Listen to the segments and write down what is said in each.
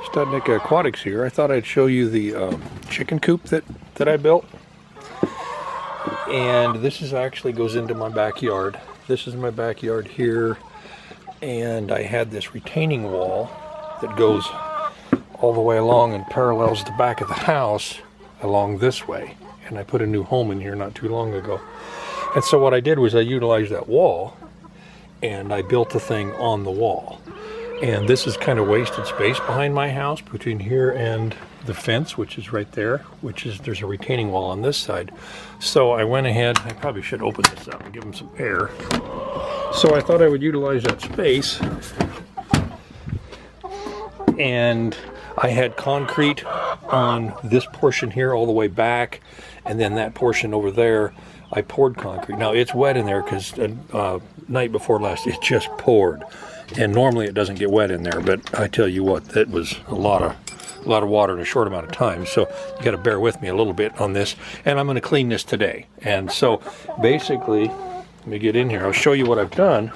Studnick Aquatics here. I thought I'd show you the chicken coop that I built. And this is actually goes into my backyard. This is my backyard here. And I had this retaining wall that goes all the way along and parallels the back of the house along this way. And I put a new home in here not too long ago. And so what I did was I utilized that wall and I built the thing on the wall. And this is kind of wasted space behind my house between here and the fence, which is right there, there's a retaining wall on this side. So I went ahead, I probably should open this up and give them some air. So I thought I would utilize that space. And I had concrete on this portion here all the way back, and then that portion over there, I poured concrete. Now it's wet in there because night before last it just poured. And normally it doesn't get wet in there, but I tell you what, that was a lot of water in a short amount of time. So you got to bear with me a little bit on this. And I'm going to clean this today. And so basically, let me get in here. I'll show you what I've done.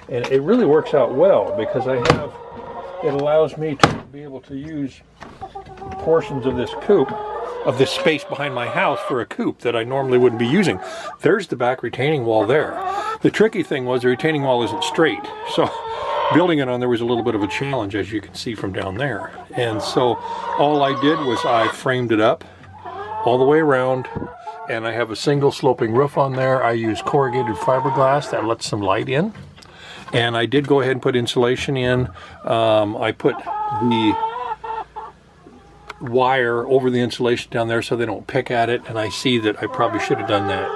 And it really works out well because it allows me to be able to use portions of this coop, of this space behind my house for a coop that I normally wouldn't be using. There's the back retaining wall there. The tricky thing was the retaining wall isn't straight. So building it on there was a little bit of a challenge, as you can see from down there. And so all I did was I framed it up all the way around, and I have a single sloping roof on there. I use corrugated fiberglass that lets some light in. And I did go ahead and put insulation in. I put the wire over the insulation down there so they don't pick at it, and I see that I probably should have done that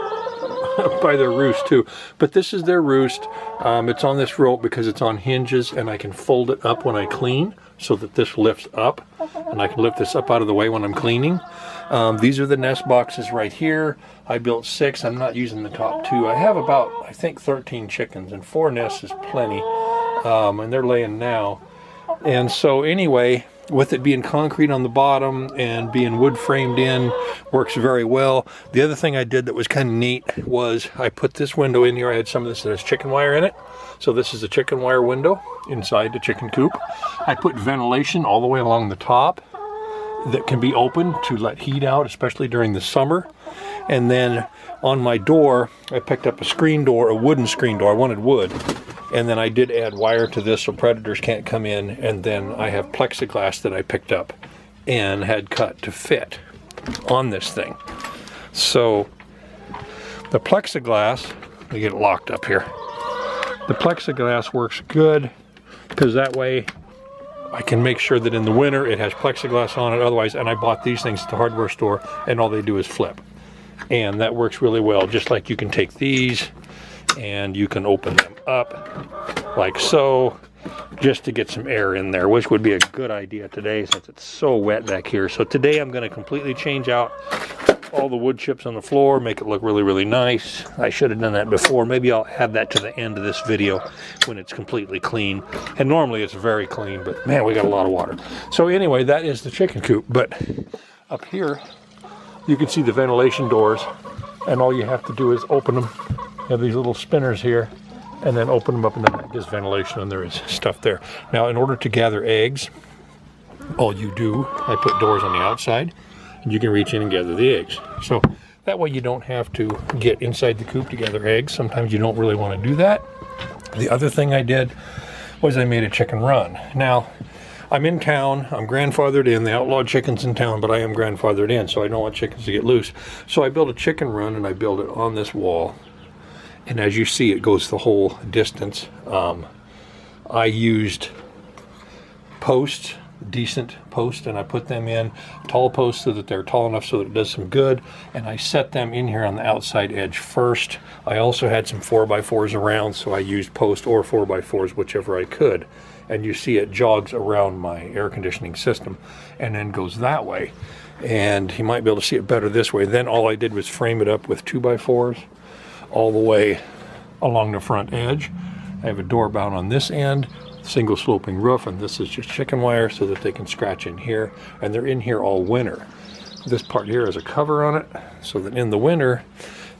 by their roost too. But this is their roost. It's on this rope because it's on hinges, and I can fold it up when I clean so that this lifts up, and I can lift this up out of the way when I'm cleaning. These are the nest boxes right here. I built 6. I'm not using the top 2. I have about, I think, 13 chickens, and 4 nests is plenty. And they're laying now. And so anyway, with it being concrete on the bottom and being wood framed in, works very well. The other thing I did that was kind of neat was I put this window in here. I had some of this that has chicken wire in it. So this is a chicken wire window inside the chicken coop. I put ventilation all the way along the top that can be opened to let heat out, especially during the summer. And then on my door, I picked up a screen door, a wooden screen door. I wanted wood. And then I did add wire to this so predators can't come in. And then I have plexiglass that I picked up and had cut to fit on this thing. So the plexiglass, let me get it locked up here. The plexiglass works good because that way I can make sure that in the winter it has plexiglass on it. Otherwise, and I bought these things at the hardware store, and all they do is flip. And that works really well. Just like you can take these and you can open them up like so, just to get some air in there, which would be a good idea today since it's so wet back here. So today I'm going to completely change out all the wood chips on the floor, make it look really, really nice. I should have done that before. Maybe I'll add that to the end of this video when it's completely clean. And normally it's very clean, but man, we got a lot of water. So anyway, that is the chicken coop. But up here, you can see the ventilation doors, and all you have to do is open them. You have these little spinners here, and then open them up, and then that gives ventilation, and there is stuff there. Now, in order to gather eggs, all you do, I put doors on the outside, and you can reach in and gather the eggs. So that way you don't have to get inside the coop to gather eggs. Sometimes you don't really want to do that. The other thing I did was I made a chicken run. Now, I'm in town, I'm grandfathered in, the outlawed chicken's in town, but I am grandfathered in, so I don't want chickens to get loose. So I built a chicken run, and I built it on this wall. And as you see, it goes the whole distance. I used posts, decent posts, and I put them in tall posts so that they're tall enough so that it does some good. And I set them in here on the outside edge first. I also had some 4x4s around, so I used post or 4x4s, whichever I could. And you see it jogs around my air conditioning system and then goes that way. And you might be able to see it better this way. Then all I did was frame it up with 2x4s all the way along the front edge. I have a door bound on this end, single sloping roof, and this is just chicken wire so that they can scratch in here, and they're in here all winter. This part here has a cover on it so that in the winter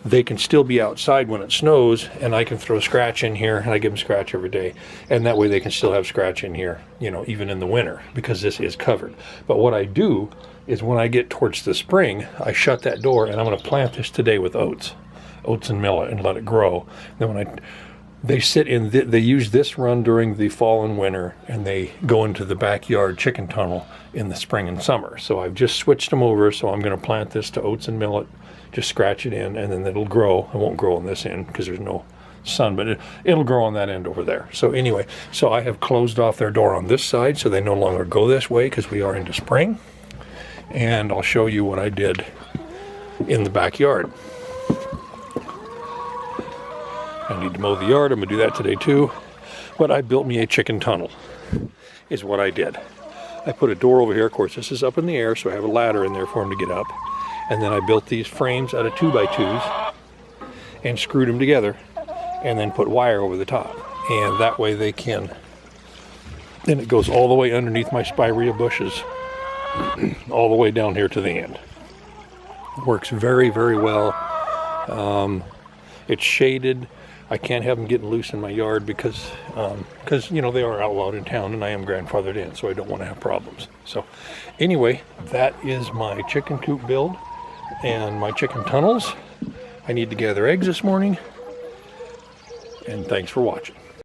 they can still be outside when it snows, and I can throw scratch in here, and I give them scratch every day. And that way they can still have scratch in here, even in the winter, because this is covered. But what I do is when I get towards the spring, I shut that door, and I'm going to plant this today with oats and millet, and let it grow. Then when they sit in, they use this run during the fall and winter, and they go into the backyard chicken tunnel in the spring and summer. So I've just switched them over, so I'm going to plant this to oats and millet, just scratch it in, and then it'll grow. It won't grow on this end because there's no sun, but it'll grow on that end over there. So anyway, so I have closed off their door on this side, so they no longer go this way because we are into spring. And I'll show you what I did in the backyard. I need to mow the yard. I'm going to do that today too. But I built me a chicken tunnel, is what I did. I put a door over here. Of course, this is up in the air, so I have a ladder in there for them to get up. And then I built these frames out of 2x2s and screwed them together, and then put wire over the top. And that way they can, then it goes all the way underneath my spirea bushes, all the way down here to the end. Works very, very well. It's shaded. I can't have them getting loose in my yard because they are outlawed in town, and I am grandfathered in, so I don't want to have problems. So anyway, that is my chicken coop build and my chicken tunnels. I need to gather eggs this morning, and thanks for watching.